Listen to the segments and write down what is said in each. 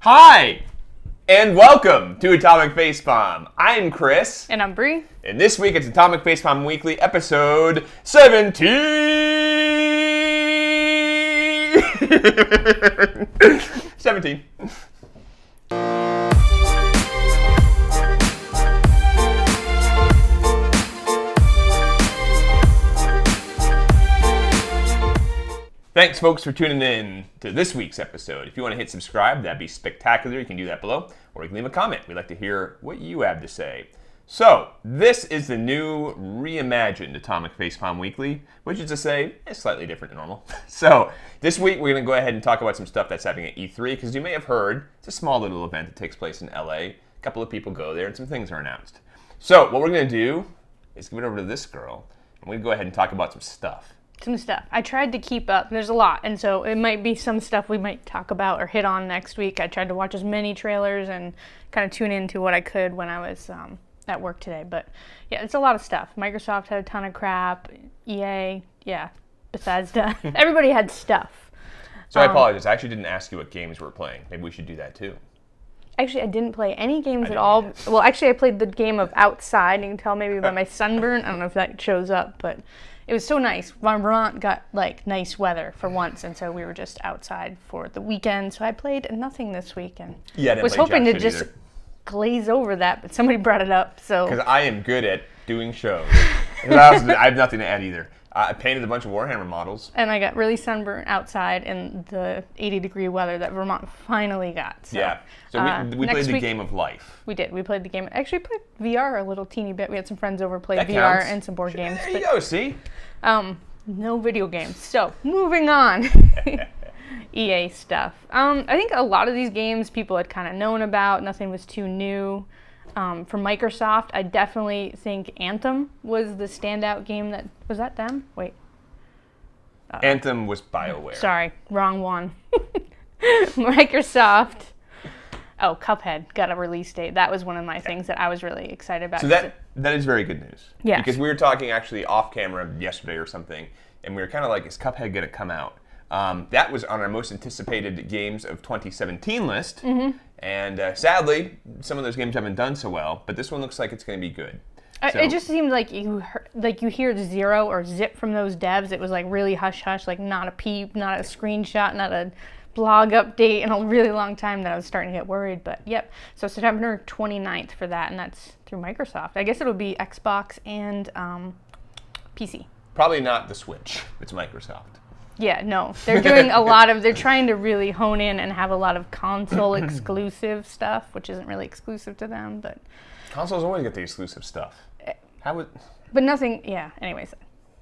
Hi, and welcome to Atomic Facepalm. I'm Chris. And I'm Bree. And this week it's Atomic Facepalm Weekly, episode 17. 17. Thanks, folks, for tuning in to this week's episode. If you want to hit subscribe, that'd be spectacular. You can do that below, or you can leave a comment. We'd like to hear what you have to say. So, this is the new reimagined Atomic Facepalm Weekly, which is to say, is slightly different than normal. So, this week we're going to go ahead and talk about some stuff that's happening at E3, because you may have heard, it's a small little event that takes place in LA. A couple of people go there, and some things are announced. So, what we're going to do is give it over to this girl, and we're going to go ahead and talk about some stuff. Some stuff. I tried to keep up. There's a lot, and so it might be some stuff we might talk about or hit on next week. I tried to watch as many trailers and kind of tune into what I could when I was at work today. But yeah, it's a lot of stuff. Microsoft had a ton of crap. EA, yeah, Bethesda. Everybody had stuff. So I apologize. I actually didn't ask you what games we're playing. Maybe we should do that too. Actually, I didn't play any games at all. Well, actually, I played the game of Outside. You can tell maybe by my sunburn. I don't know if that shows up, but it was so nice. Vermont got like nice weather for once, and so we were just outside for the weekend. So I played nothing this week, and was hoping to just glaze over that, but somebody brought it up. So because I am good at doing shows, I have nothing to add either. I painted a bunch of Warhammer models, and I got really sunburnt outside in the 80-degree weather that Vermont finally got. So, yeah. So we played the game of life. We did. We played the game. Actually, played VR a little teeny bit. We had some friends over, played that VR counts. and some board games. There you go. See. No video games. So moving on. EA stuff. I think a lot of these games people had kind of known about. Nothing was too new. For Microsoft, I definitely think Anthem was the standout game. Was that them? Wait. Anthem was BioWare. Sorry, wrong one. Microsoft. Oh, Cuphead got a release date. That was one of my things that I was really excited about. So that is very good news. Yeah. Because we were talking actually off camera yesterday or something, and we were kind of like, is Cuphead going to come out? That was on our most anticipated games of 2017 list. Mm-hmm. And sadly, some of those games haven't done so well, but this one looks like it's going to be good. So, it just seemed like you hear zero or zip from those devs. It was like really hush-hush, like not a peep, not a screenshot, not a blog update in a really long time that I was starting to get worried. But yep, so September 29th for that, and that's through Microsoft. I guess it'll be Xbox and PC. Probably not the Switch. It's Microsoft. Yeah, no. They're doing they're trying to really hone in and have a lot of console exclusive stuff, which isn't really exclusive to them, but consoles always get the exclusive stuff. But nothing, yeah, anyways.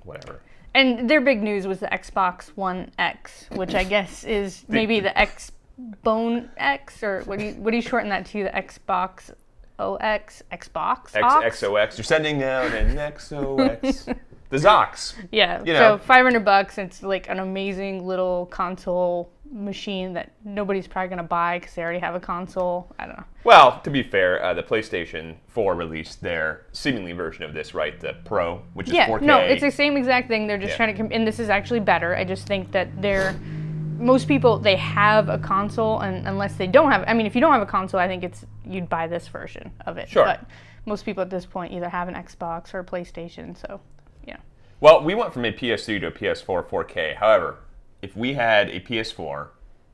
Whatever. And their big news was the Xbox One X, which I guess is maybe the X-Bone X, or what do you shorten that to, the Xbox OX? Xbox? XOX. You're sending out an XOX. The Zox. Yeah, so $500, it's like an amazing little console machine that nobody's probably going to buy because they already have a console. I don't know. Well, to be fair, the PlayStation 4 released their seemingly version of this, right? The Pro, which is 4K. No, it's the same exact thing. They're just trying to, and this is actually better. I just think that most people, they have a console, and unless they don't have, I mean, if you don't have a console, I think you'd buy this version of it. Sure. But most people at this point either have an Xbox or a PlayStation, so. Yeah. Well, we went from a PS3 to a PS4 4K. However, if we had a PS4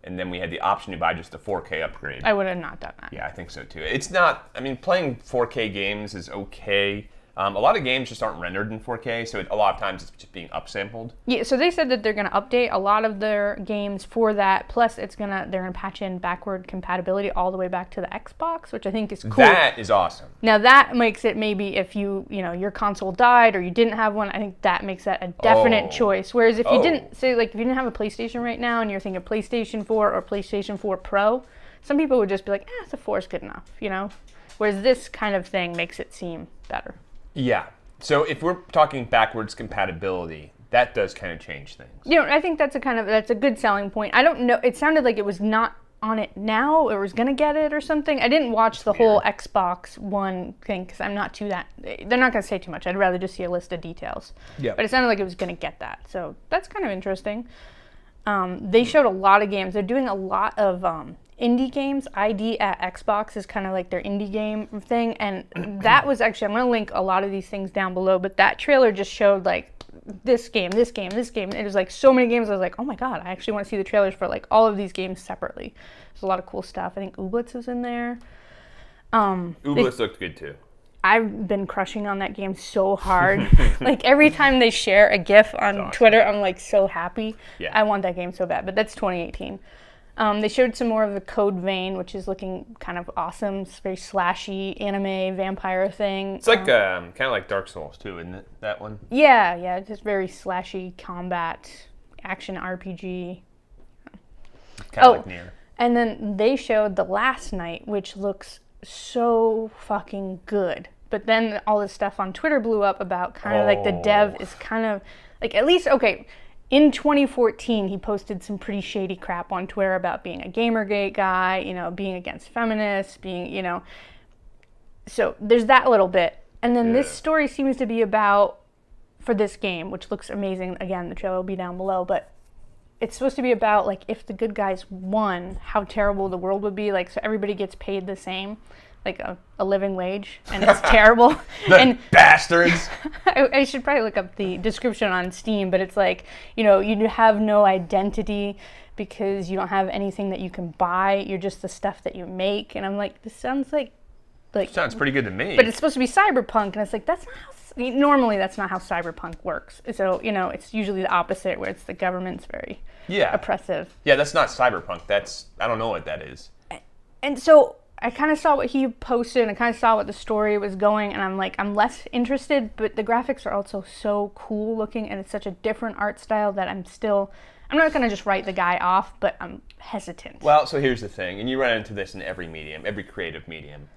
and then we had the option to buy just a 4K upgrade, I would have not done that. Yeah, I think so too. It's not, I mean, playing 4K games is okay. A lot of games just aren't rendered in 4K, so a lot of times it's just being upsampled. Yeah, so they said that they're going to update a lot of their games for that. Plus, they're going to patch in backward compatibility all the way back to the Xbox, which I think is cool. That is awesome. Now that makes it maybe if your console died or you didn't have one, I think that makes that a definite choice. Whereas if you didn't if you didn't have a PlayStation right now and you're thinking PlayStation 4 or PlayStation 4 Pro, some people would just be like, the 4 is good enough, Whereas this kind of thing makes it seem better. Yeah. So if we're talking backwards compatibility, that does kind of change things. I think that's a good selling point. I don't know. It sounded like it was not on it now or was going to get it or something. I didn't watch the whole Xbox One thing because I'm not they're not going to say too much. I'd rather just see a list of details. Yeah. But it sounded like it was going to get that. So that's kind of interesting. They showed a lot of games. They're doing a lot of indie games. ID at Xbox is kind of like their indie game thing, and that was actually, I'm going to link a lot of these things down below, but that trailer just showed like this game, this game, this game. It was like so many games. I was like, oh my god, I actually want to see the trailers for like all of these games separately. There's a lot of cool stuff. I think Ooblets is in there. Ooblets looked good too. I've been crushing on that game so hard. Like every time they share a GIF on awesome. Twitter, I'm like so happy. Yeah. I want that game so bad, but that's 2018. They showed some more of the Code Vein, which is looking kind of awesome. It's very slashy anime vampire thing. It's like kind of like Dark Souls too, isn't it? That one. Yeah, it's just very slashy combat action RPG. Kind of like Nier. And then they showed The Last Night, which looks so fucking good. But then all this stuff on Twitter blew up about kind of like the dev is kind of like, at least, okay, in 2014 he posted some pretty shady crap on Twitter about being a Gamergate guy, you know, being against feminists, being, you know, so there's that little bit. And then this story seems to be about, for this game, which looks amazing, again the trailer will be down below, but it's supposed to be about like if the good guys won, how terrible the world would be, like so everybody gets paid the same, like a living wage, and it's terrible. And bastards. I should probably look up the description on Steam, but it's like, you know, you have no identity because you don't have anything that you can buy. You're just the stuff that you make. And I'm like, this sounds like sounds pretty good to me. But it's supposed to be cyberpunk, and it's like that's not how. Normally, that's not how cyberpunk works. So, you know, it's usually the opposite, where it's the government's very oppressive. Yeah, that's not cyberpunk. That's, I don't know what that is. And so I kind of saw what he posted, and I kind of saw what the story was going, and I'm like, I'm less interested, but the graphics are also so cool looking, and it's such a different art style that I'm not going to just write the guy off, but I'm hesitant. Well, so here's the thing, and you run into this in every medium, every creative medium.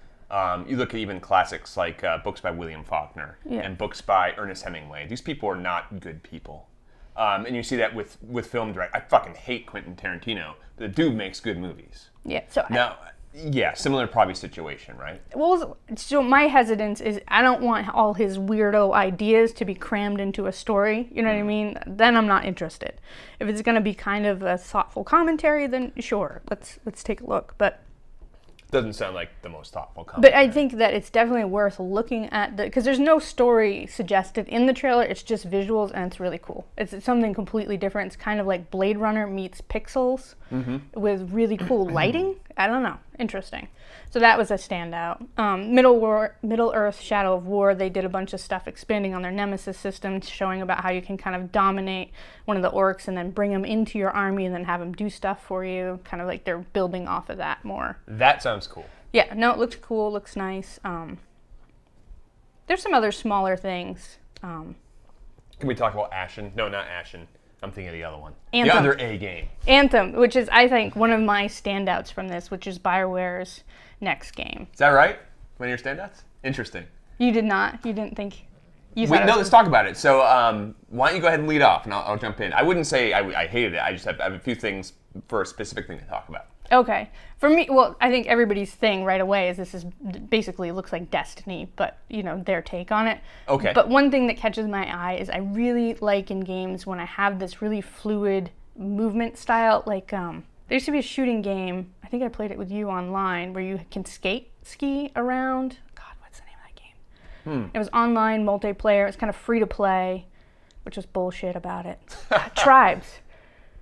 You look at even classics like books by William Faulkner and books by Ernest Hemingway. These people are not good people. And you see that with film direct. I fucking hate Quentin Tarantino, but the dude makes good movies. Yeah. So now, similar probably situation, right? Well, so my hesitance is I don't want all his weirdo ideas to be crammed into a story. You know what I mean? Then I'm not interested. If it's going to be kind of a thoughtful commentary, then sure, let's take a look. But doesn't sound like the most thoughtful commentary. But I think that it's definitely worth looking at because there's no story suggested in the trailer. It's just visuals, and it's really cool. It's something completely different. It's kind of like Blade Runner meets Pixels with really cool lighting. I don't know. Interesting. So that was a standout. Middle Earth, Shadow of War, they did a bunch of stuff expanding on their Nemesis system, showing about how you can kind of dominate one of the orcs and then bring them into your army and then have them do stuff for you. Kind of like they're building off of that more. That sounds cool. Yeah, no, it looks cool, looks nice. There's some other smaller things. Can we talk about Ashen? No, not Ashen. I'm thinking of the other one. Anthem. The other A game. Anthem, which is, I think, one of my standouts from this, which is BioWare's next game. Is that right? One of your standouts? Interesting. You did not? You didn't think? No, let's talk about it. So why don't you go ahead and lead off, and I'll jump in. I wouldn't say I hated it. I just have a few things for a specific thing to talk about. Okay. For me, well, I think everybody's thing right away is this is basically looks like Destiny, but, you know, their take on it. Okay. But one thing that catches my eye is I really like in games when I have this really fluid movement style. Like, there used to be a shooting game, I think I played it with you online, where you can ski around. God, what's the name of that game? It was online, multiplayer. It was kind of free to play, which was bullshit about it. Tribes.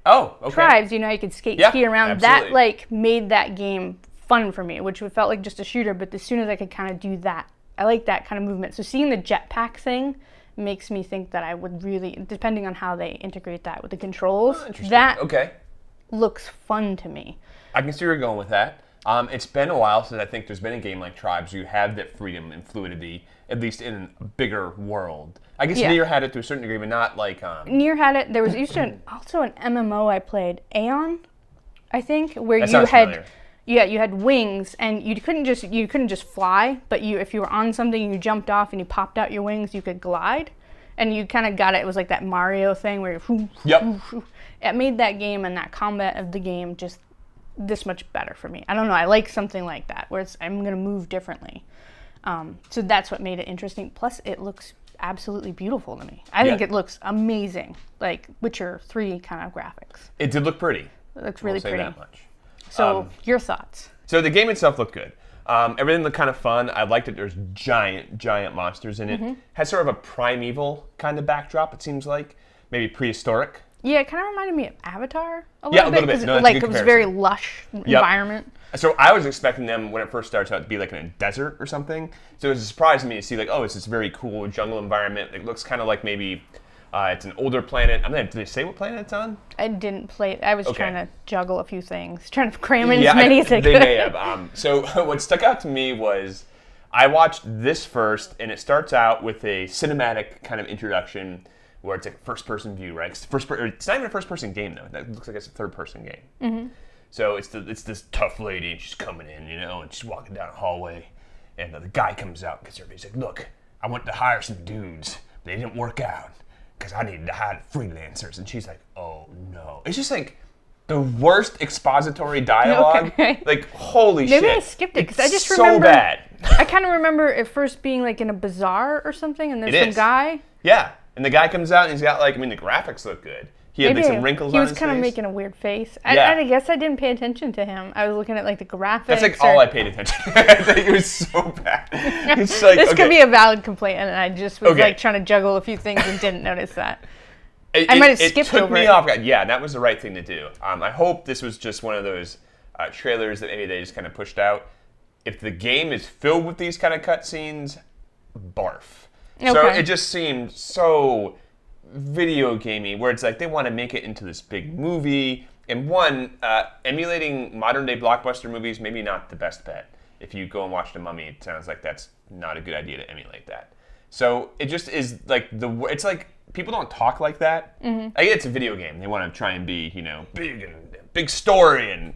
Oh, okay. Tribes, you know, you could ski around. Absolutely. That, like, made that game fun for me, which felt like just a shooter, but as soon as I could kind of do that, I like that kind of movement. So seeing the jetpack thing makes me think that I would really, depending on how they integrate that with the controls, that looks fun to me. I can see where you're going with that. It's been a while since I think there's been a game like Tribes. You have that freedom and fluidity, at least in a bigger world. I guess Nier had it to a certain degree, but not like... Nier had it. There was also an MMO I played, Aeon, I think, where that you had... Familiar. Yeah, you had wings, and you couldn't just fly, but if you were on something and you jumped off and you popped out your wings, you could glide. And you kind of got it. It was like that Mario thing where it made that game and that combat of the game just this much better for me. I don't know. I like something like that where I'm going to move differently. So that's what made it interesting. Plus, it looks absolutely beautiful to me. I think it looks amazing, like Witcher 3 kind of graphics. It did look pretty. It looks really pretty. That much. So your thoughts? So the game itself looked good. Everything looked kind of fun. I liked that there's giant monsters in it. Has sort of a primeval kind of backdrop, it seems like. Maybe prehistoric. Yeah, it kind of reminded me of Avatar a little bit. No, that's a good it was a very lush environment. So I was expecting them, when it first starts out, to be like in a desert or something. So it was a surprise to me to see, like, oh, it's this very cool jungle environment. It looks kind of like maybe it's an older planet. Did they say what planet it's on? I didn't play it. I was trying to juggle a few things, trying to cram in as many as I could. They may have. So what stuck out to me was I watched this first, and it starts out with a cinematic kind of introduction where it's a first-person view, right? It's not even a first-person game, though. That looks like it's a third-person game. So it's this tough lady, and she's coming in, and she's walking down a hallway, and the guy comes out because he's like, look, I went to hire some dudes. They didn't work out because I needed to hire freelancers. And she's like, oh, no. It's just like the worst expository dialogue. Okay. Like, holy shit. Maybe I skipped it because I just so remember. Bad. I kind of remember it first being like in a bazaar or something, and there's some guy. Yeah. And the guy comes out, and he's got, the graphics look good. He had, some wrinkles on his face. He was kind of making a weird face. I guess I didn't pay attention to him. I was looking at, the graphics. That's, all I paid attention to. I think it was so bad. It's like, this could be a valid complaint, and I just was, trying to juggle a few things and didn't notice that. I might have skipped over it. It took me off guard. Yeah, that was the right thing to do. I hope this was just one of those trailers that maybe they just kind of pushed out. If the game is filled with these kind of cutscenes, barf. Okay. So it just seemed so video gamey, where it's like they want to make it into this big movie. And emulating modern day blockbuster movies, maybe not the best bet. If you go and watch The Mummy, it sounds like that's not a good idea to emulate that. So it just is it's like people don't talk like that. I get it's a video game. They want to try and be, big story and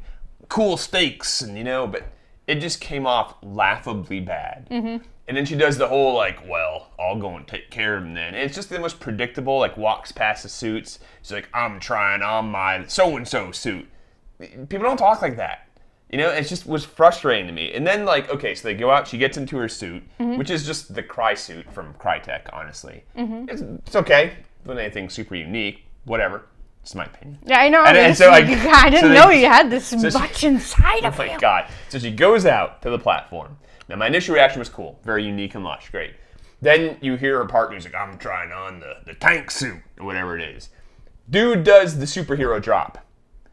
cool stakes and, but it just came off laughably bad. And then she does the whole, I'll go and take care of him then. And it's just the most predictable, walks past the suits. She's like, I'm trying on my so-and-so suit. People don't talk like that. It just was frustrating to me. And then, so they go out, she gets into her suit, which is just the Cry suit from Crytek, honestly. It's okay. It wasn't anything super unique. Whatever. It's my opinion. Yeah, I know. I didn't know you had this much inside of you. Oh, my God. So she goes out to the platform. Now, my initial reaction was cool. Very unique and lush. Great. Then you hear her partner who's like, I'm trying on the tank suit, or whatever it is. Dude does the superhero drop.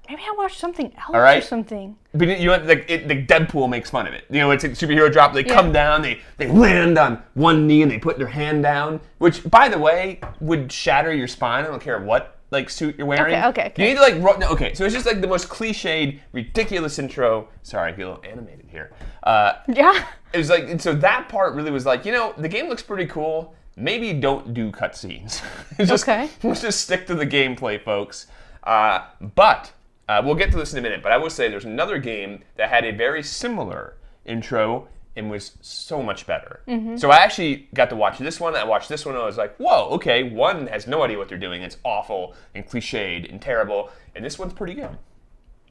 Maybe I watched something else or something. But the Deadpool makes fun of it. It's a superhero drop. They come down, they land on one knee, and they put their hand down, which, by the way, would shatter your spine. I don't care what suit you're wearing. Okay. You need to so it's just the most cliched, ridiculous intro. Sorry, I get a little animated here. Yeah. It was so that part really was the game looks pretty cool. Maybe don't do cutscenes. Let's just stick to the gameplay, folks. But we'll get to this in a minute. But I will say there's another game that had a very similar intro and was so much better. So I actually got to watch this one. I watched this one and I was like, whoa, okay, one has no idea what they're doing. It's awful and cliched and terrible. And this one's pretty good.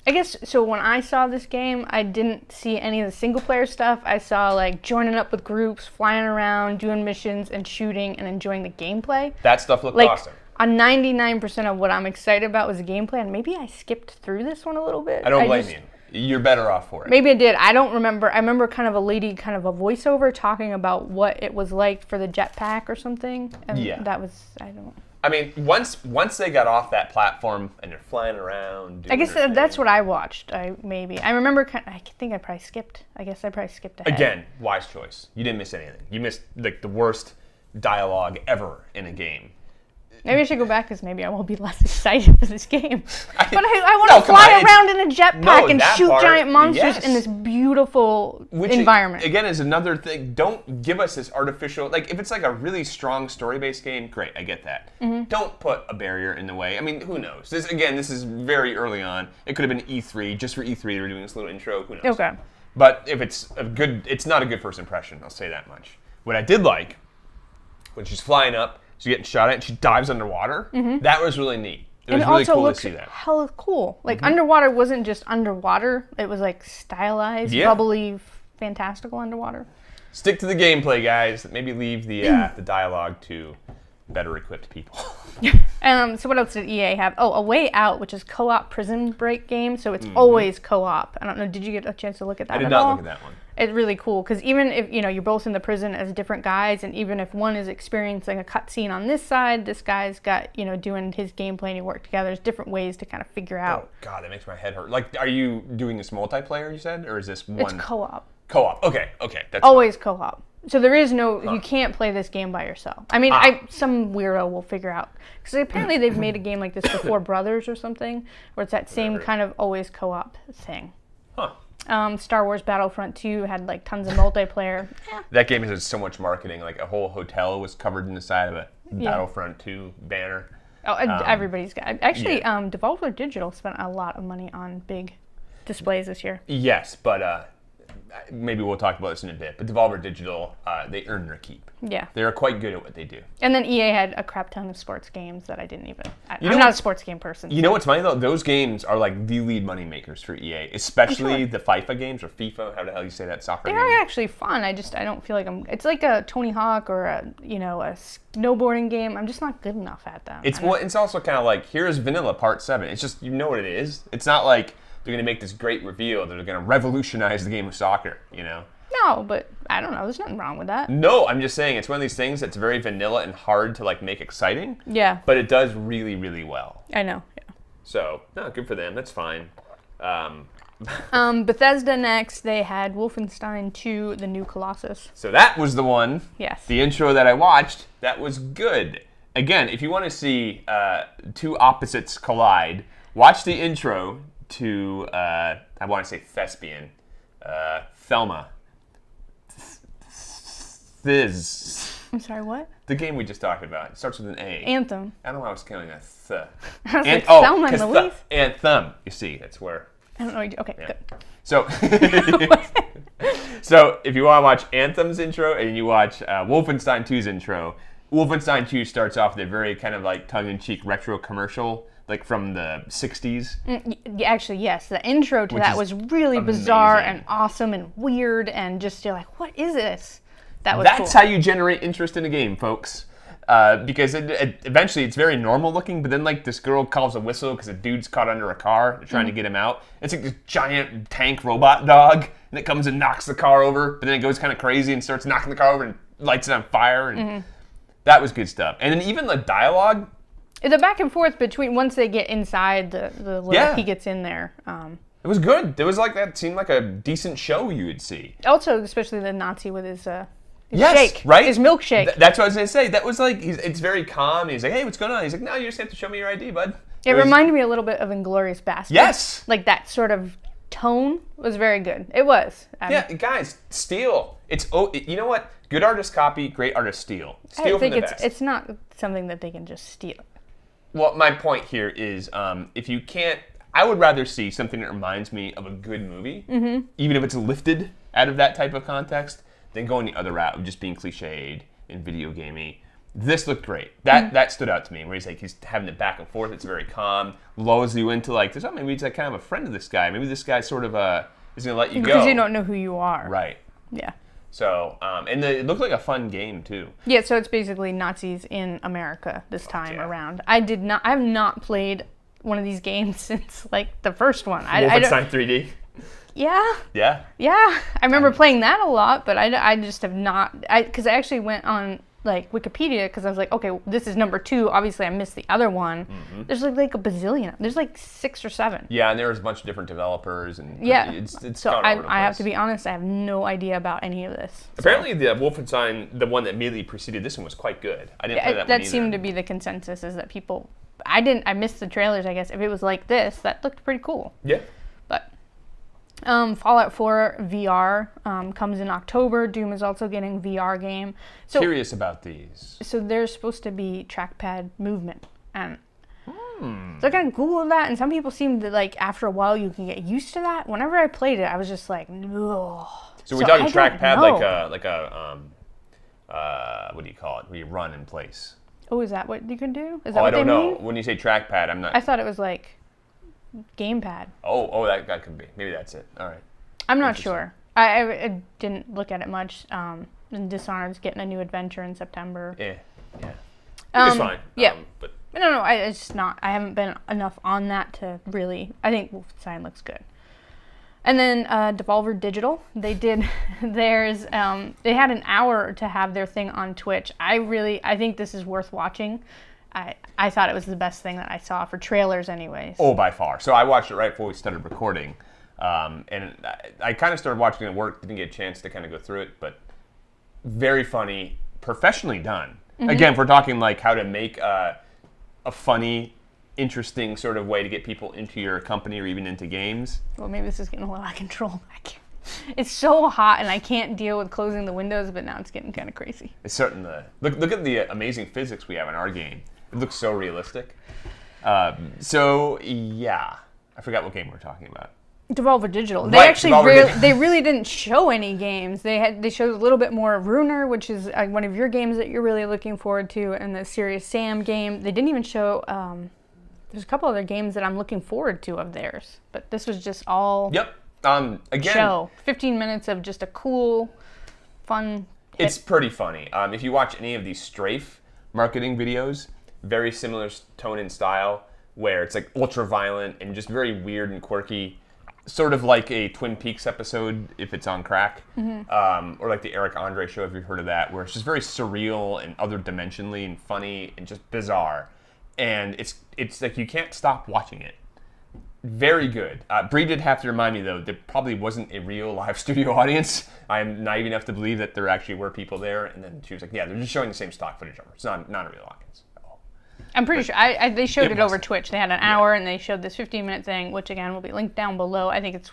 I guess, so when I saw this game, I didn't see any of the single-player stuff. I saw, joining up with groups, flying around, doing missions, and shooting, and enjoying the gameplay. That stuff looked awesome. On 99% of what I'm excited about was the gameplay, and maybe I skipped through this one a little bit. I don't blame you. You're better off for it. Maybe I did. I don't remember. I remember kind of a lady, kind of a voiceover talking about what it was like for the jetpack or something. And that was, once they got off that platform and they're flying around. I guess that's what I watched. I remember. I think I probably skipped. I guess I probably skipped ahead. Again, wise choice. You didn't miss anything. You missed the worst dialogue ever in a game. Maybe I should go back because maybe I will be less excited for this game. But I want to fly around in a jetpack and shoot giant monsters in this beautiful environment. Again, is another thing. Don't give us this artificial... if it's a really strong story-based game, great, I get that. Don't put a barrier in the way. Who knows? This is very early on. It could have been E3. Just for E3, they were doing this little intro. Who knows? Okay. But if it's it's not a good first impression, I'll say that much. What I did like, when she's flying up, she's getting shot at, and she dives underwater. That was really neat. It was really cool to see that. And it also looked hella cool. Underwater wasn't just underwater. It was stylized, bubbly, fantastical underwater. Stick to the gameplay, guys. Maybe leave the dialogue to better equipped people. So what else did EA have? Oh, A Way Out, which is co-op prison break game. So it's always co-op. I don't know. Did you get a chance to look at that? I did not look at that one. It's really cool because even if you're both in the prison as different guys, and even if one is experiencing a cutscene on this side, this guy's got doing his gameplay and you work together. There's different ways to kind of figure out. Oh God, that makes my head hurt. Like, are you doing this multiplayer? You said, or is this one? It's co-op. Co-op. Okay. That's always fine. Co-op. So there is no, you can't play this game by yourself. I mean, some weirdo will figure out. Because apparently they've made a game like this before, Brothers or something, where it's that same kind of always co-op thing. Huh. Star Wars Battlefront 2 had like tons of multiplayer. That game has so much marketing. Like a whole hotel was covered in the side of a Battlefront 2 banner. Oh, everybody's got. Actually, Devolver Digital spent a lot of money on big displays this year. Yes, but maybe we'll talk about this in a bit. But Devolver Digital, they earn their keep. Yeah. They're quite good at what they do. And then EA had a crap ton of sports games that I didn't even. I'm not a sports game person. You know what's funny though? Those games are like the lead money makers for EA, especially the FIFA games or FIFA. How the hell you say that soccer game? They are actually fun. I don't feel like I'm. It's like a Tony Hawk or a snowboarding game. I'm just not good enough at them. It's also kind of like here's Vanilla Part 7. It's just what it is. It's not like they're going to make this great reveal that they're going to revolutionize the game of soccer, No, but I don't know. There's nothing wrong with that. No, I'm just saying it's one of these things that's very vanilla and hard to like make exciting. Yeah. But it does really, really well. I know. Yeah. So, no, good for them. That's fine. Bethesda next, they had Wolfenstein 2, the new Colosuss. So that was the one. Yes. The intro that I watched, that was good. Again, if you want to see two opposites collide, watch the intro to, I want to say thespian, Thelma. Fizz. I'm sorry, what? The game we just talked about. It starts with an A. Anthem. I don't know why I was counting a th. I was like, Thelma and Louise? Anthem. You see, that's where. I don't know. Okay, good. So, so if you want to watch Anthem's intro and you watch Wolfenstein 2's intro, Wolfenstein 2 starts off with a very kind of like tongue-in-cheek retro commercial, like from the 60s. Actually, yes. The intro to that was really bizarre and awesome and weird and just you're like, what is this? That's how you generate interest in a game, folks. Because eventually it's very normal looking, but then like this girl calls a whistle because a dude's caught under a car. They're trying to get him out. It's like this giant tank robot dog, and it comes and knocks the car over, but then it goes kind of crazy and starts knocking the car over and lights it on fire. And that was good stuff. And then even the dialogue. The back and forth between once they get inside he gets in there. It was good. It was like that seemed like a decent show you would see. Also, especially the Nazi with his yes, shake, right? His milkshake. That's what I was going to say. That was like, it's very calm. He's like, hey, what's going on? He's like, no, you just have to show me your ID, bud. It reminded me a little bit of Inglourious Basterds. Yes. Like that sort of tone was very good. It was. Yeah, guys, steal. You know what? Good artist copy, great artist steal. Steal from the best. It's not something that they can just steal. Well, my point here is if you can't, I would rather see something that reminds me of a good movie, even if it's lifted out of that type of context, than going the other route of just being cliched and video gamey. This looked great. That stood out to me, where he's having it back and forth. It's very calm, lulls you into like, maybe he's like kind of a friend of this guy. Maybe this guy sort of is going to let you go. Because you don't know who you are. Right. Yeah. So, and it looked like a fun game too. Yeah, so it's basically Nazis in America this time around. I have not played one of these games since like the first one. Wolfenstein 3D. Yeah. Yeah. Yeah. I remember playing that a lot, but I just have not. Because I actually went on like Wikipedia because I was like, okay, this is number 2. Obviously, I missed the other one. There's like a bazillion. There's like 6 or 7. Yeah, and there was a bunch of different developers, and it's so I have to be honest. I have no idea about any of this. Apparently, the Wolfenstein, the one that immediately preceded this one, was quite good. I didn't play that one either. That seemed to be the consensus, is that people. I missed the trailers. I guess if it was like this, that looked pretty cool. Yeah. But. Fallout 4 VR comes in October. Doom is also getting VR game. So, curious about these. So there's supposed to be trackpad movement, and so I kind of Googled that, and some people seem to like after a while you can get used to that. Whenever I played it, I was just like, no. So we're talking trackpad like a what do you call it? Where you run in place. Oh, is that what you can do? Is that I what don't they know. mean? When you say trackpad, I'm not. I thought it was like. Gamepad. Oh, that could be. Maybe that's it. All right. I'm not sure. I didn't look at it much. And Dishonored's getting a new adventure in September. Yeah. It's fine. Yeah. But No, it's just not. I haven't been enough on that to really. I think Wolfenstein looks good. And then Devolver Digital, they did theirs. They had an hour to have their thing on Twitch. I think this is worth watching. I thought it was the best thing that I saw for trailers, anyways. Oh, by far. So I watched it right before we started recording, and I kind of started watching it at work. Didn't get a chance to kind of go through it, but very funny, professionally done. Again, if we're talking like how to make a funny, interesting sort of way to get people into your company or even into games. Well, maybe this is getting a little out of control. It's so hot and I can't deal with closing the windows, but now it's getting kind of crazy. It's certain look at the amazing physics we have in our game. It looks so realistic. So yeah, I forgot what game we were talking about. Devolver Digital. They Right, actually they really didn't show any games. They showed a little bit more of Ruiner, which is one of your games that you're really looking forward to, and the Serious Sam game. They didn't even show. There's a couple other games that I'm looking forward to of theirs, but this was just all. Yep. Again, show 15 minutes of just a cool, fun. It's pretty funny. If you watch any of these Strafe marketing videos, very similar tone and style, where it's like ultra violent and just very weird and quirky, sort of like a Twin Peaks episode if it's on crack, or like the Eric Andre show if you've heard of that, where it's just very surreal and other dimensionally and funny and just bizarre, and it's like you can't stop watching it. Very good. Bree did have to remind me, though, there probably wasn't a real live studio audience. I'm naive enough to believe that there actually were people there. And then she was like, yeah, they're just showing the same stock footage of her. It's not a real audience at all. I'm pretty sure. They showed it over Twitch. They had an hour, and they showed this 15-minute thing, which, again, will be linked down below. I think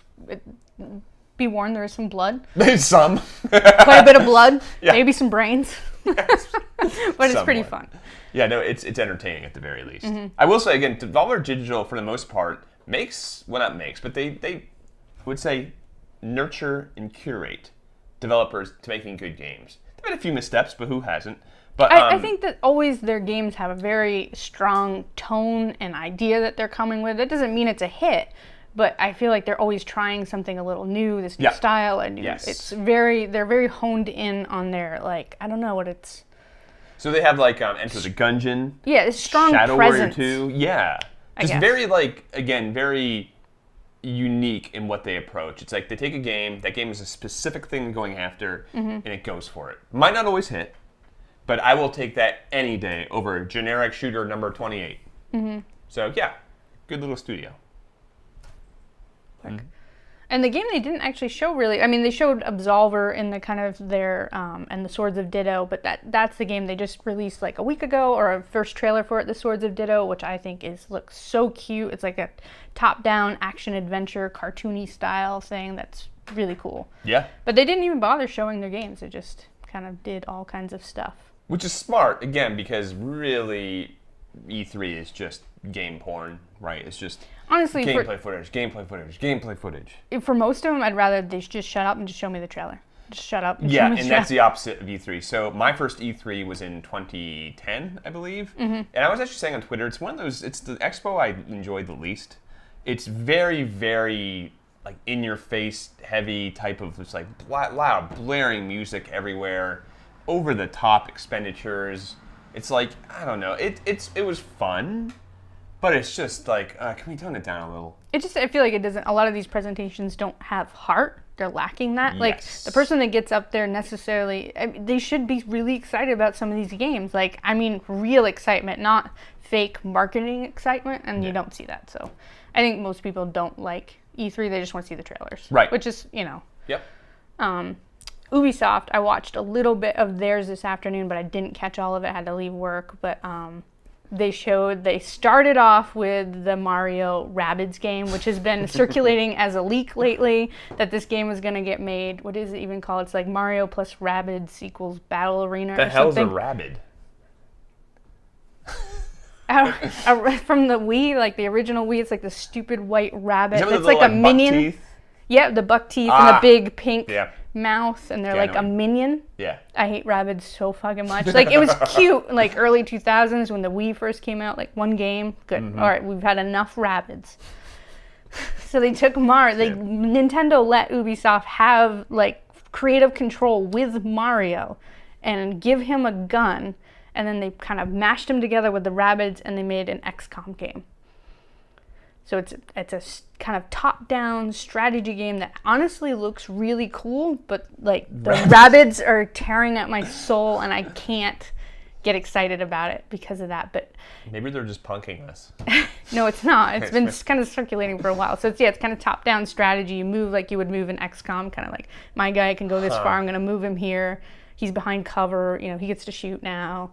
be warned, there is some blood. Some. Quite a bit of blood. Yeah. Maybe some brains. But it's pretty fun. Yeah, no, it's entertaining at the very least. I will say, again, Devolver Digital, for the most part, they would say nurture and curate developers to making good games. They've had a few missteps, but who hasn't? But I think that always their games have a very strong tone and idea that they're coming with. That doesn't mean it's a hit, but I feel like they're always trying something a little new, this new style, and they're very honed in on their, like, I don't know what it's. So they have like Enter the Gungeon. Yeah, it's strong Shadow presence. Warrior 2. Yeah. Just very, like, again, very unique in what they approach. It's like they take a game, that game is a specific thing they're going after, and it goes for it. Might not always hit, but I will take that any day over generic shooter number 28. So, yeah, good little studio. And the game they didn't actually show really. I mean, they showed Absolver in the kind of their and the Swords of Ditto, but that's the game they just released like a week ago, or a first trailer for it, the Swords of Ditto, which I think looks so cute. It's like a top-down action adventure, cartoony style thing that's really cool. Yeah. But they didn't even bother showing their games. They just kind of did all kinds of stuff. Which is smart, again, because really E3 is just game porn, right? It's just honestly gameplay footage. For most of them, I'd rather they just shut up and just show me the trailer. Just shut up. And show me that's the opposite of E3. So my first E3 was in 2010, I believe. And I was actually saying on Twitter, it's one of those. It's the expo I enjoyed the least. It's very, very like in-your-face, heavy type of just like loud, blaring music everywhere, over-the-top expenditures. It's like, I don't know. It was fun. But it's just like, can we tone it down a little? I feel like it doesn't, a lot of these presentations don't have heart. They're lacking that. Yes. Like, the person that gets up there necessarily, they should be really excited about some of these games. Like, I mean, real excitement, not fake marketing excitement, and you don't see that. So I think most people don't like E3. They just want to see the trailers. Right. Which is, Yep. Ubisoft, I watched a little bit of theirs this afternoon, but I didn't catch all of it. I had to leave work. But they started off with the Mario Rabbids game, which has been circulating as a leak lately, that this game was going to get made. What is it even called? It's like Mario plus Rabbids equals BattleArena or something. The hell's a Rabbid? From the Wii, like the original Wii, it's like the stupid white rabbit. It's like a minion. Teeth? Yeah, the buck teeth and the big pink mouth, and they're like a minion. Yeah. I hate Rabbids so fucking much. Like, it was cute, like early 2000s when the Wii first came out, like one game. Good. All right, we've had enough Rabbids. So they took Mario. Nintendo let Ubisoft have like creative control with Mario and give him a gun and then they kind of mashed them together with the Rabbids, and they made an XCOM game. So it's a kind of top-down strategy game that honestly looks really cool, but like the Rabbids are tearing at my soul, and I can't get excited about it because of that. But maybe they're just punking us. No, it's not. It's been kind of circulating for a while. So it's kind of top-down strategy. You move like you would move in XCOM, kind of like my guy can go this far. I'm going to move him here. He's behind cover. He gets to shoot now.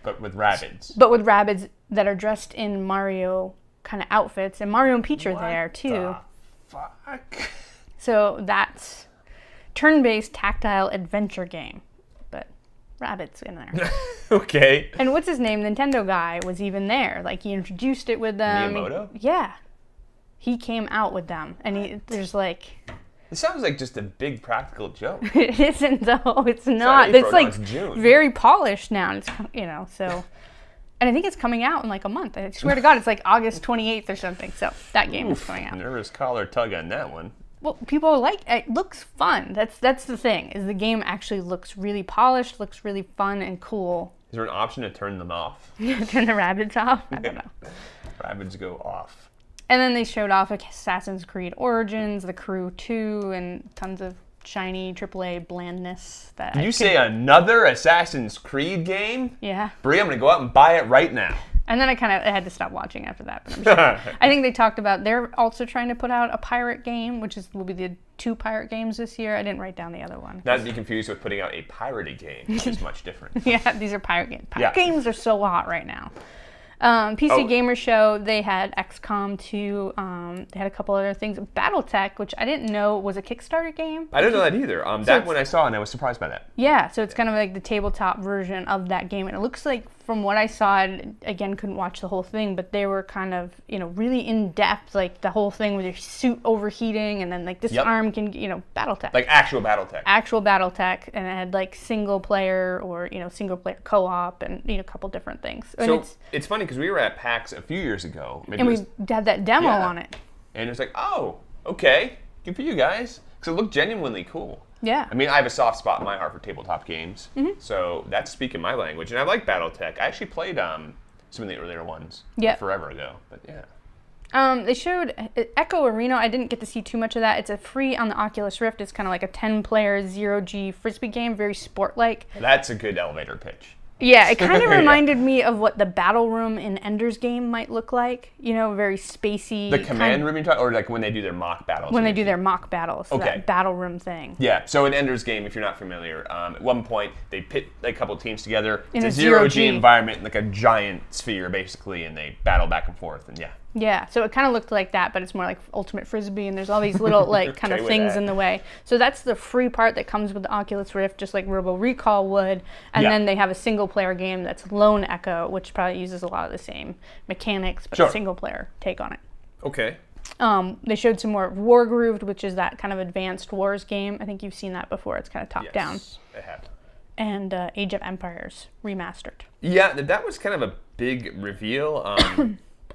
But with Rabbids. But with Rabbids that are dressed in Mario kind of outfits, and Mario and Peach are there too. What the fuck? So that's turn-based tactile adventure game, but Rabbids in there. Okay. And what's his name? Nintendo guy was even there. Like he introduced it with them. Miyamoto? Yeah, he came out with them, and there's like. It sounds like just a big practical joke. It isn't though. It's not. It's like very polished now. It's so. And I think it's coming out in like a month. I swear to God, it's like August 28th or something. So that game is coming out. Nervous collar tug on that one. Well, people like it. Looks fun. That's the thing. Is the game actually looks really polished, looks really fun and cool. Is there an option to turn them off? Turn the Rabbids off? I don't know. Rabbids go off. And then they showed off Assassin's Creed Origins, The Crew 2, and tons of shiny AAA blandness. Did you say another Assassin's Creed game? Yeah. Brie, I'm going to go out and buy it right now. And then I had to stop watching after that. But I'm sure. I think they talked about they're also trying to put out a pirate game, which will be the 2 pirate games this year. I didn't write down the other one. Not to be confused with putting out a pirated game, which is much different. Yeah, these are pirate games. Pirate games are so hot right now. PC Gamer Show, they had XCOM 2, they had a couple other things. BattleTech, which I didn't know was a Kickstarter game. I didn't know that either. That one I saw, and I was surprised by that. Yeah, so it's kind of like the tabletop version of that game. And it looks like, from what I saw, again, couldn't watch the whole thing, but they were kind of, really in-depth, like the whole thing with your suit overheating, and then like this arm can, BattleTech. Like actual BattleTech. Actual BattleTech, and it had like single-player or, single-player co-op and, a couple different things. And so it's funny, because we were at PAX a few years ago. And we had that demo on it. And it was like, oh, okay, good for you guys. Because it looked genuinely cool. Yeah. I mean, I have a soft spot in my heart for tabletop games. Mm-hmm. So that's speaking my language. And I like BattleTech. I actually played some of the earlier ones forever ago. But yeah. They showed EchoArena. I didn't get to see too much of that. It's a free on the Oculus Rift. It's kind of like a 10-player zero-G frisbee game, very sport-like. That's a good elevator pitch. Yeah, it kind of reminded me of what the battle room in Ender's Game might look like. Very spacey. The command room, or like when they do their mock battles? When they do their mock battles. So okay. That battle room thing. Yeah, so in Ender's Game, if you're not familiar, at one point they pit a couple teams together. It's a zero-G environment, like a giant sphere, basically, and they battle back and forth, and yeah. Yeah, so it kind of looked like that, but it's more like Ultimate Frisbee, and there's all these little like kind of things in the way. So that's the free part that comes with the Oculus Rift, just like Robo Recall would. And then they have a single-player game that's Lone Echo, which probably uses a lot of the same mechanics, but a single-player take on it. Okay. They showed some more Wargroove, which is that kind of advanced wars game. I think you've seen that before. It's kind of top-down. Yes, I have. And Age of Empires Remastered. Yeah, that was kind of a big reveal.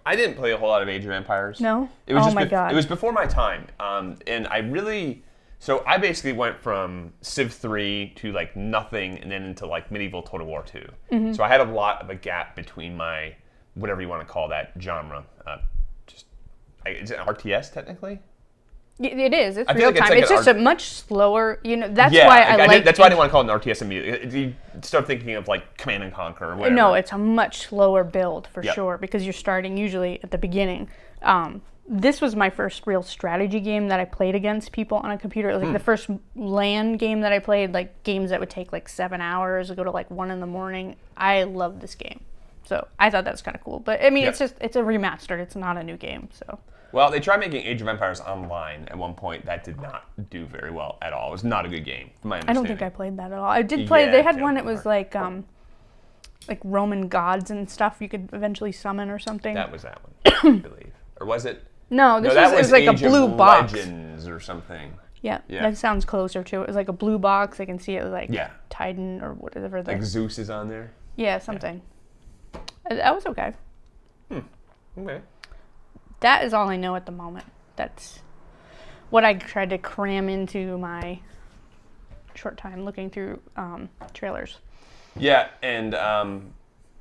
I didn't play a whole lot of Age of Empires. No? It was my God. It was before my time. And I really... So I basically went from Civ 3 to like nothing and then into like medieval Total War 2. Mm-hmm. So I had a lot of a gap between my, whatever you want to call that genre. Is it RTS technically? It is. It's real time. It's just a much slower, that's why I like That's why I didn't want to call it an RTS immediately. You start thinking of like Command and Conquer or whatever. No, it's a much slower build for sure because you're starting usually at the beginning. This was my first real strategy game that I played against people on a computer. It was like the first LAN game that I played, like games that would take like 7 hours, go to like 1 a.m. I loved this game. So I thought that was kind of cool. But I mean, it's a remastered. It's not a new game, so... Well, they tried making Age of Empires online at one point. That did not do very well at all. It was not a good game, from my understanding. I don't think I played that at all. I did play. They had one that was like Roman gods and stuff you could eventually summon or something. That was that one, I believe. Or was it? No, this was like Age a blue of box. Legends or something. Yeah, that sounds closer to it. It was like a blue box. I can see it was like Titan or whatever. Like Zeus is on there? Yeah, something. Yeah. That was okay. Okay. That is all I know at the moment. That's what I tried to cram into my short time looking through trailers. Yeah, and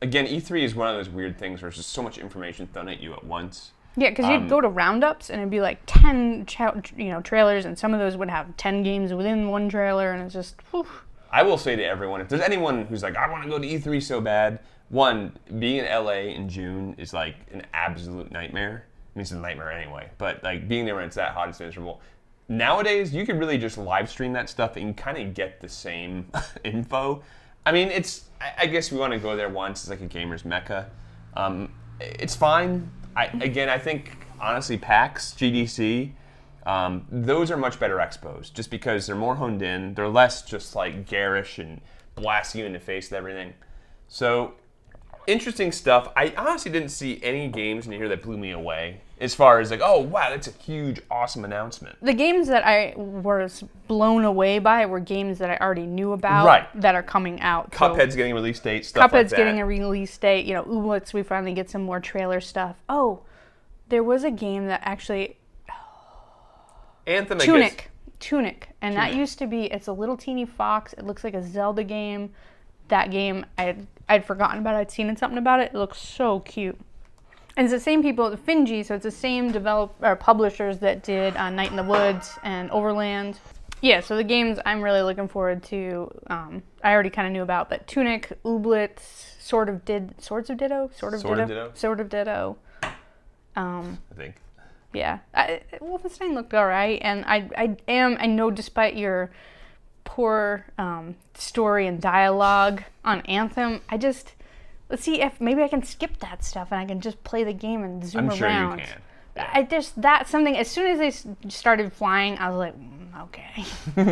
again, E3 is one of those weird things where there's just so much information thrown at you at once. Yeah, because you'd go to roundups and it'd be like 10 trailers, and some of those would have 10 games within one trailer, and it's just, whew. I will say to everyone, if there's anyone who's like, I want to go to E3 so bad, one, being in LA in June is like an absolute nightmare. I mean, it's a nightmare anyway, but like being there when it's that hot, it's miserable. Nowadays, you can really just live stream that stuff and kind of get the same info. I mean, I guess we want to go there once. It's like a gamer's mecca. It's fine. I think, honestly, PAX, GDC, those are much better expos just because they're more honed in. They're less just like garish and blasting you in the face with everything. So, interesting stuff. I honestly didn't see any games in here that blew me away as far as like, oh, wow, that's a huge, awesome announcement. The games that I was blown away by were games that I already knew about that are coming out. Cuphead's getting a release date, stuff like that. Cuphead's getting a release date. Ooblets, we finally get some more trailer stuff. Oh, there was a game that actually... Anthem, Tunic. And that used to be, it's a little teeny fox. It looks like a Zelda game. That game, I'd forgotten about it. I'd seen something about it. It looks so cute. And it's the same people, Finji, so it's the same publishers that did Night in the Woods and Overland. Yeah, so the games I'm really looking forward to, I already kind of knew about, but Tunic, Ooblets, Swords of Ditto. I think. Yeah, Wolfenstein looked alright, and I know despite your poor story and dialogue on Anthem, let's see if maybe I can skip that stuff and I can just play the game and zoom around. I'm sure you can. Yeah. That's something, as soon as they started flying, I was like, okay. All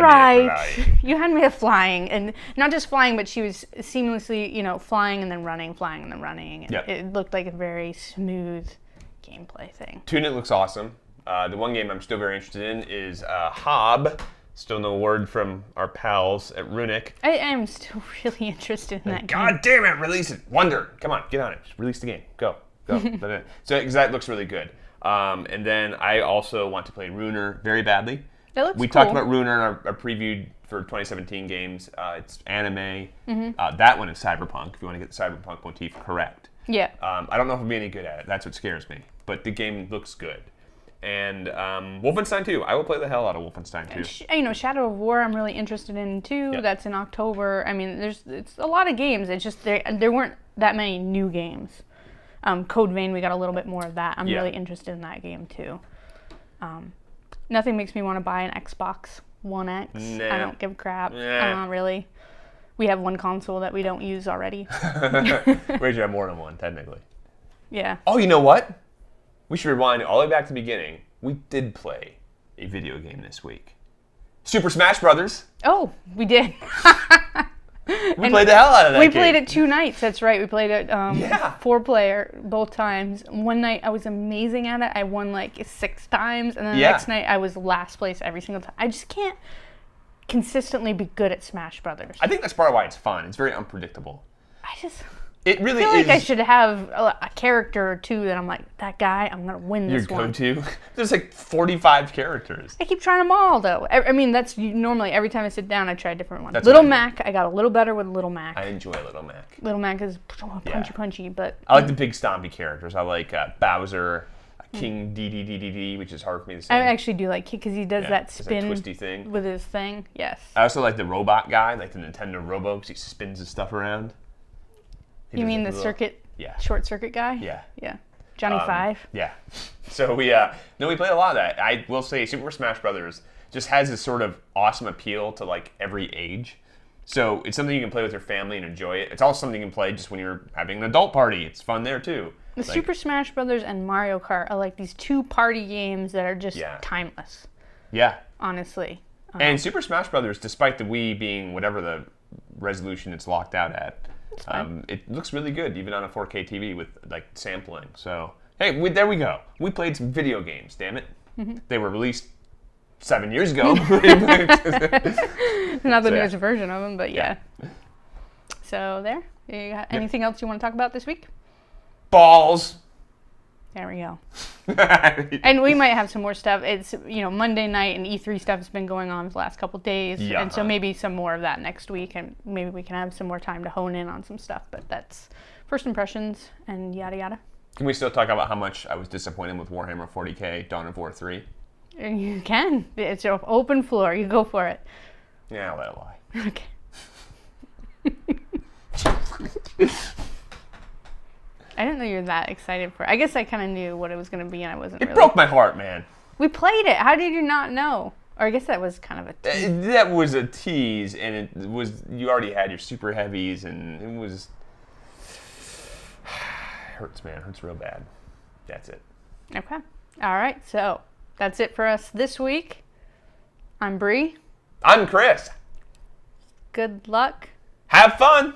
right. You had me at flying, and not just flying, but she was seamlessly, flying and then running, flying and then running. And it looked like a very smooth gameplay thing. Tunic looks awesome. The one game I'm still very interested in is Hob. Still no word from our pals at Runic. I am still really interested in that game. God damn it, release it. Wonder. Come on, get on it. Just release the game. Go. So, because that looks really good. And then I also want to play Runer very badly. It looks We cool. talked about Runer in our preview for 2017 games. It's anime. That one is cyberpunk, if you want to get the cyberpunk motif correct. Yeah. I don't know if I'll be any good at it. That's what scares me. But the game looks good. And Wolfenstein 2. I will play the hell out of Wolfenstein 2. Shadow of War I'm really interested in too. Yep. That's in October. I mean, it's a lot of games. It's just there weren't that many new games. Code Vein, we got a little bit more of that. I'm really interested in that game too. Nothing makes me want to buy an Xbox One X. Nah. I don't give a crap. Nah. Really. We have one console that we don't use already. We should have more than one, technically. Yeah. Oh, you know what? We should rewind all the way back to the beginning. We did play a video game this week. Super Smash Brothers. Oh, we did. We played the hell out of that game. We played it 2 nights. That's right. We played it 4-player both times. One night I was amazing at it. I won like 6 times. And then the next night I was last place every single time. I just can't consistently be good at Smash Brothers. I think that's part of why it's fun. It's very unpredictable. It really I feel is. like I should have a character or two that I'm like, that guy, I'm going to win this one. Your go-to? There's like 45 characters. I keep trying them all, though. I mean, that's normally every time I sit down, I try a different one. That's Little Mac, I got a little better with Little Mac. I enjoy Little Mac. Little Mac is punchy, but... I like the big stompy characters. I like Bowser, King DDDDD, which is hard for me to say. I actually do like because he does that spin twisty thing with his thing. Yes. I also like the robot guy, like the Nintendo Robo, because he spins his stuff around. You mean the circuit? Yeah. Short circuit guy? Yeah. Yeah. Johnny Five? Yeah. So we played a lot of that. I will say Super Smash Brothers just has this sort of awesome appeal to like every age. So it's something you can play with your family and enjoy it. It's also something you can play just when you're having an adult party. It's fun there too. The Super Smash Brothers and Mario Kart are like these 2 party games that are just timeless. Yeah. Honestly. And Super Smash Brothers, despite the Wii being whatever the resolution it's locked out at, it looks really good, even on a 4K TV with like sampling. So hey, there we go. We played some video games. Damn it, they were released 7 years ago. Not the newest version of them, but yeah. So there. You got anything else you want to talk about this week? Balls. There we go. And we might have some more stuff. It's, Monday night and E3 stuff has been going on the last couple days. Yeah. And so maybe some more of that next week, and maybe we can have some more time to hone in on some stuff. But that's first impressions and yada yada. Can we still talk about how much I was disappointed with Warhammer 40K Dawn of War 3? And you can. It's an open floor. You go for it. Yeah, I'll let it lie. Okay. I didn't know you were that excited for it. I guess I kind of knew what it was going to be, and I wasn't really. It broke my heart, man. We played it. How did you not know? Or I guess that was kind of a tease. That was a tease, and it was, you already had your super heavies, and it was, hurts, man. It hurts real bad. That's it. Okay. All right. So that's it for us this week. I'm Bree. I'm Chris. Good luck. Have fun.